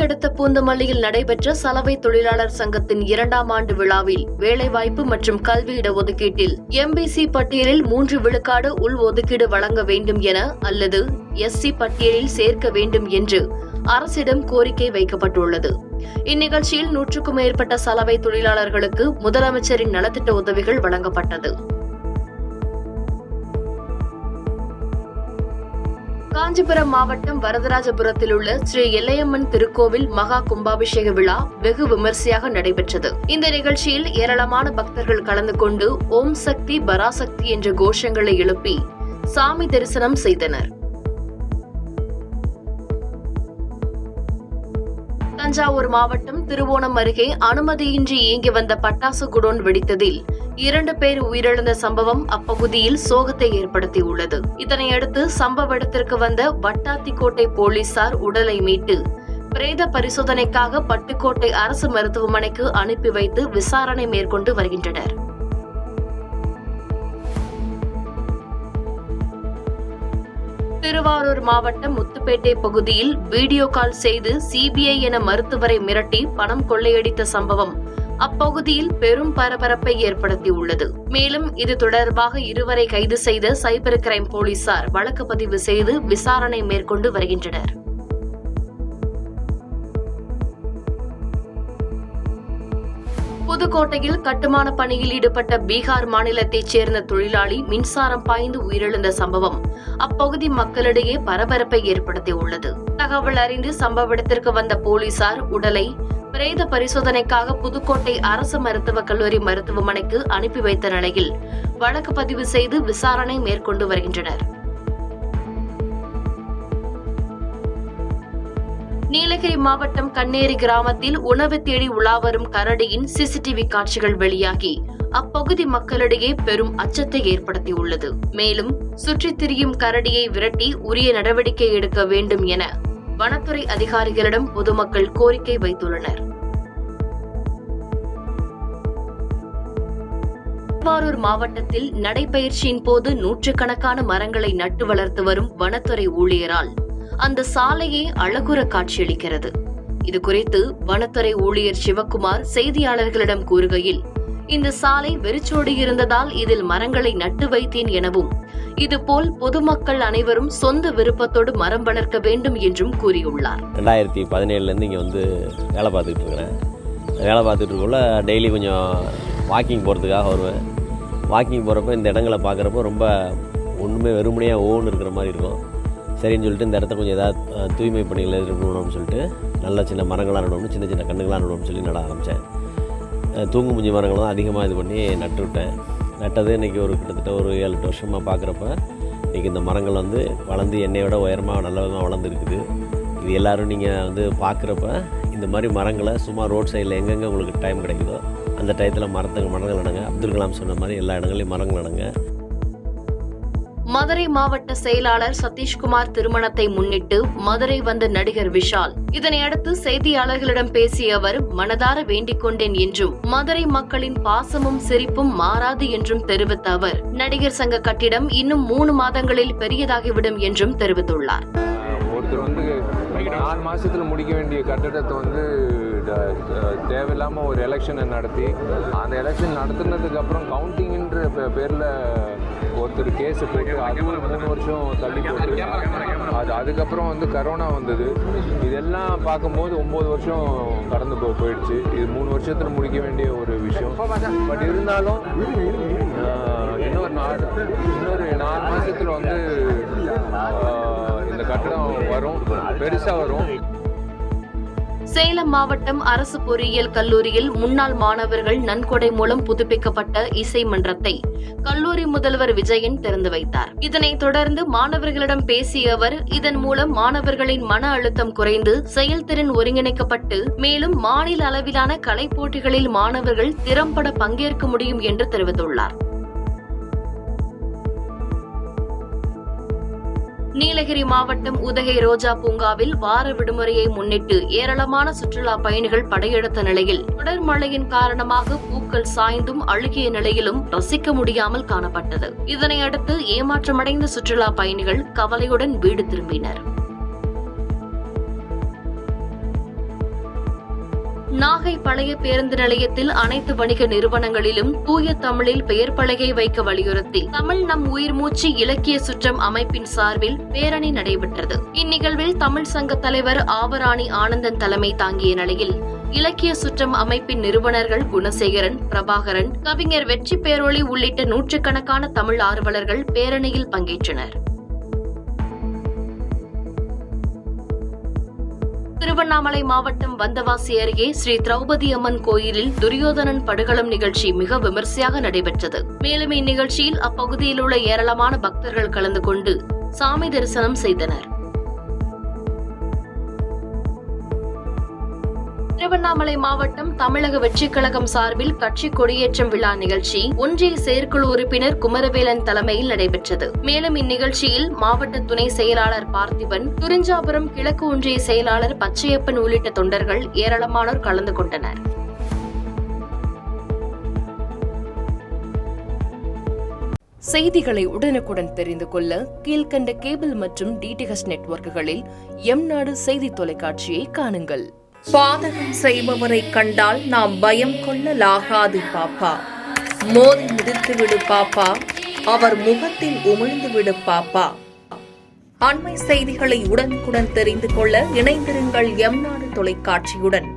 அடுத்த பூந்தமல்லியில் நடைபெற்ற சலவை தொழிலாளர் சங்கத்தின் 2ஆம் ஆண்டு விழாவில் வேலைவாய்ப்பு மற்றும் கல்வி இடஒதுக்கீட்டில் எம்பிசி பட்டியலில் 3 விழுக்காடு உள் ஒதுக்கீடு வழங்க வேண்டும் என அல்லது எஸ்சி பட்டியலில் சேர்க்க வேண்டும் என்று அரசிடம் கோரிக்கை வைக்கப்பட்டுள்ளது. இந்நிகழ்ச்சியில் 100க்கும் மேற்பட்ட சலவை தொழிலாளர்களுக்கு முதலமைச்சரின் நலத்திட்ட உதவிகள் வழங்கப்பட்டது. காஞ்சிபுரம் மாவட்டம் வரதராஜபுரத்தில் உள்ள ஸ்ரீ எல்லையம்மன் திருக்கோவில் மகா கும்பாபிஷேக விழா வெகு விமரிசையாக நடைபெற்றது. இந்த நிகழ்ச்சியில் ஏராளமான பக்தர்கள் கலந்து கொண்டு ஓம் சக்தி பராசக்தி என்ற கோஷங்களை எழுப்பி சாமி தரிசனம் செய்தனர். தஞ்சாவூர் மாவட்டம் திருவோணம் அருகே அனுமதியின்றி இயங்கி வந்த பட்டாசு குடோன் வெடித்ததில் 2 பேர் உயிரிழந்த சம்பவம் அப்பகுதியில் சோகத்தை ஏற்படுத்தியுள்ளது. இதனையடுத்து சம்பவ இடத்திற்கு வந்த வட்டாத்திக்கோட்டை போலீசார் உடலை மீட்டு பிரேத பரிசோதனைக்காக பட்டுக்கோட்டை அரசு மருத்துவமனைக்கு அனுப்பி வைத்து விசாரணை மேற்கொண்டு வருகின்றனர். திருவாரூர் மாவட்டம் முத்துப்பேட்டை பகுதியில் வீடியோ கால் செய்து சிபிஐ என மருத்துவரை மிரட்டி பணம் கொள்ளையடித்த சம்பவம் அப்பகுதியில் பெரும் பரபரப்பை ஏற்படுத்தியுள்ளது. மேலும் இது தொடர்பாக 2 கைது செய்த சைபர் கிரைம் போலீசார் வழக்கு பதிவு செய்து விசாரணை மேற்கொண்டு வருகின்றனர். புதுக்கோட்டையில் கட்டுமான பணியில் ஈடுபட்ட பீகார் மாநிலத்தைச் சேர்ந்த தொழிலாளி மின்சாரம் பாய்ந்து உயிரிழந்த சம்பவம் அப்பகுதி மக்களிடையே பரபரப்பை ஏற்படுத்தியுள்ளது. தகவல் அறிந்து சம்பவ இடத்திற்கு வந்த போலீசார் உடலை பிரேத பரிசோதனைக்காக புதுக்கோட்டை அரசு மருத்துவக் கல்லூரி மருத்துவமனைக்கு அனுப்பி வைத்த நிலையில் வழக்கு பதிவு செய்து விசாரணை மேற்கொண்டு வருகின்றனர். நீலகிரி மாவட்டம் கண்ணேரி கிராமத்தில் உணவு தேடி உலாவரும் கரடியின் சிசிடிவி காட்சிகள் வெளியாகி அப்பகுதி மக்களிடையே பெரும் அச்சத்தை ஏற்படுத்தியுள்ளது. மேலும் சுற்றித் திரியும் கரடியை விரட்டி உரிய நடவடிக்கை எடுக்க வேண்டும் என வனத்துறை அதிகாரிகளிடம் பொதுமக்கள் கோரிக்கை வைத்துள்ளனர். திருவாரூர் மாவட்டத்தில் நடைபயிற்சியின் போது 100கணக்கான மரங்களை நட்டு வளர்த்து வரும் வனத்துறை ஊழியரால் அந்த சாலையே அழகுற காட்சியளிக்கிறது. இதுகுறித்து வனத்துறை ஊழியர் சிவக்குமார் செய்தியாளர்களிடம் கூறுகையில், இந்த சாலை வெறிச்சோடி இருந்ததால் இதில் மரங்களை நட்டு வைத்தேன் எனவும், இதுபோல் பொதுமக்கள் அனைவரும் சொந்த விருப்பத்தோடு மரம் வளர்க்க வேண்டும் என்றும் கூறியுள்ளார். 2017 இங்கே வந்து வேலை பார்த்துக்கிட்டு இருக்கிறேன். வேலை பார்த்துட்டு இருக்கக்குள்ள டெய்லி கொஞ்சம் வாக்கிங் போகிறதுக்காக வருவேன். வாக்கிங் போகிறப்ப இந்த இடங்களை பார்க்குறப்போ ரொம்ப ஒன்றுமே வெறுமனையாக ஓன்னு இருக்கிற மாதிரி இருக்கும். சரின்னு சொல்லிட்டு இந்த இடத்த கொஞ்சம் ஏதாவது தூய்மை பணிகள் இருக்கணும்னு சொல்லிட்டு நல்ல சின்ன மரங்களாக நடணும்னு சின்ன சின்ன கண்ணுகளாக நடணும்னு சொல்லி நட ஆரம்பித்தேன். தூங்கு மூஞ்சி மரங்கள் தான் அதிகமாக இது பண்ணி நட்டுவிட்டேன். நட்டது இன்றைக்கி கிட்டத்தட்ட ஒரு 7-8 வருஷமாக பார்க்குறப்ப இன்றைக்கி இந்த மரங்கள் வந்து வளர்ந்து என்னை விட உயரமாக நல்ல விதமாக வளர்ந்துருக்குது. இது எல்லோரும் நீங்கள் வந்து பார்க்குறப்ப இந்த மாதிரி மரங்களை சும்மா ரோட் சைடில் எங்கெங்கே உங்களுக்கு டைம் கிடைக்குதோ அந்த டயத்தில் மரங்கள் நடுங்க. அப்துல் கலாம் சொன்ன மாதிரி எல்லா இடங்களையும் மரங்கள் நடுங்க. மதுரை மாவட்ட செயலாளர் சதீஷ்குமார் திருமணத்தை முன்னிட்டு மதுரை வந்த நடிகர் விஷால். இதனையடுத்து செய்தியாளர்களிடம் பேசிய அவர், மனதார வேண்டிக் கொண்டேன் என்றும் மதுரை மக்களின் பாசமும் சிரிப்பும் மாறாது என்றும் தெரிவித்த அவர், நடிகர் சங்க கட்டிடம் இன்னும் 3 மாதங்களில் பெரியதாகிவிடும் என்றும் தெரிவித்துள்ளார். ஒருத்தர் வந்து 4 மாசத்துல முடிக்க வேண்டிய கட்டிடத்தை வந்து தேவையில்லாமல் ஒரு எலெக்ஷனை நடத்தி அந்த எலெக்ஷன் நடத்துனதுக்கு அப்புறம் கவுண்டிங்கின்ற பேரில் ஒருத்தர் கேஸ் போட்டு அதுவும் 3 வருஷம் தள்ளி போட்டு அதுக்கப்புறம் வந்து கரோனா வந்தது. இதெல்லாம் பார்க்கும்போது 9 வருஷம் கடந்து போயிடுச்சு. இது 3 வருஷத்தில் முடிக்க வேண்டிய ஒரு விஷயம். பட் இருந்தாலும் இன்னொரு 4 மாதத்தில் வந்து இந்த கட்டடம் வரும், பெருசாக வரும். சேலம் மாவட்டம் அரசு பொறியியல் கல்லூரியில் முன்னாள் மாணவர்கள் நன்கொடை மூலம் புதுப்பிக்கப்பட்ட இசை மன்றத்தை கல்லூரி முதல்வர் விஜயன் திறந்து வைத்தார். இதனைத் தொடர்ந்து மாணவர்களிடம் பேசிய அவர், இதன் மூலம் மாணவர்களின் மன அழுத்தம் குறைந்து செயல்திறன் ஒருங்கிணைக்கப்பட்டு மேலும் மாநில அளவிலான கலைப் போட்டிகளில் மாணவர்கள் திறம்பட பங்கேற்க முடியும் என்று தெரிவித்துள்ளார். நீலகிரி மாவட்டம் உதகை ரோஜா பூங்காவில் வார விடுமுறையை முன்னிட்டு ஏராளமான சுற்றுலா பயணிகள் படையெடுத்த நிலையில் தொடர் மழையின் காரணமாக பூக்கள் சாய்ந்தும் அழுகிய நிலையிலும் ரசிக்க முடியாமல் காணப்பட்டது. இதனையடுத்து ஏமாற்றமடைந்த சுற்றுலா பயணிகள் கவலையுடன் வீடு திரும்பினர். நாகை பழைய பேருந்து நிலையத்தில் அனைத்து வணிக நிறுவனங்களிலும் தூய தமிழில் பெயர் பலகை வைக்க வலியுறுத்தி தமிழ் நம் உயிர் மூச்சு இலக்கிய சுற்றம் அமைப்பின் சார்பில் பேரணி நடைபெற்றது. இந்நிகழ்வில் தமிழ் சங்க தலைவர் ஆவராணி ஆனந்தன் தலைமை தாங்கிய நிலையில் இலக்கிய சுற்றம் அமைப்பின் நிறுவனர்கள் குணசேகரன், பிரபாகரன், கவிஞர் வெற்றி பேரொளி உள்ளிட்ட நூற்றுக்கணக்கான தமிழ் ஆர்வலர்கள் பேரணியில் பங்கேற்றனர். திருவண்ணாமலை மாவட்டம் வந்தவாசி அருகே ஸ்ரீ திரௌபதி அம்மன் கோயிலில் துரியோதனன் படுகளம் நிகழ்ச்சி மிக விமர்சையாக நடைபெற்றது. மேலும் இந்நிகழ்ச்சியில் அப்பகுதியில் உள்ள ஏராளமான பக்தர்கள் கலந்து கொண்டு சாமி தரிசனம் செய்தனர். திருவண்ணாமலை மாவட்டம் தமிழக வெற்றிக் கழகம் சார்பில் கட்சி கொடியேற்றம் விழா நிகழ்ச்சி ஒன்றிய செயற்குழு உறுப்பினர் குமரவேலன் தலைமையில் நடைபெற்றது. மேலும் இந்நிகழ்ச்சியில் மாவட்ட துணை செயலாளர் பார்த்திபன், துரிஞ்சாபுரம் கிழக்கு ஒன்றிய செயலாளர் பச்சையப்பன் உள்ளிட்ட தொண்டர்கள் ஏராளமானோர் கலந்து கொண்டனர். செய்திகளை உடனுக்குடன் தெரிந்து கொள்ள கீழ்கண்ட கேபிள் மற்றும் டிடிஎச் நெட்வொர்க்குகளில் எம்நாடு செய்தி தொலைக்காட்சியை காணுங்கள். பாதகம் செய்பவரை கண்டால் நாம் பயம் கொள்ளலாகாது பாப்பா. மோதி மிதித்துவிடு பாப்பா, அவர் முகத்தில் உமிழ்ந்துவிடு பாப்பா. அண்மை செய்திகளை உடனுக்குடன் தெரிந்து கொள்ள இணைந்திருங்கள் எம்நாடு தொலைக்காட்சியுடன்.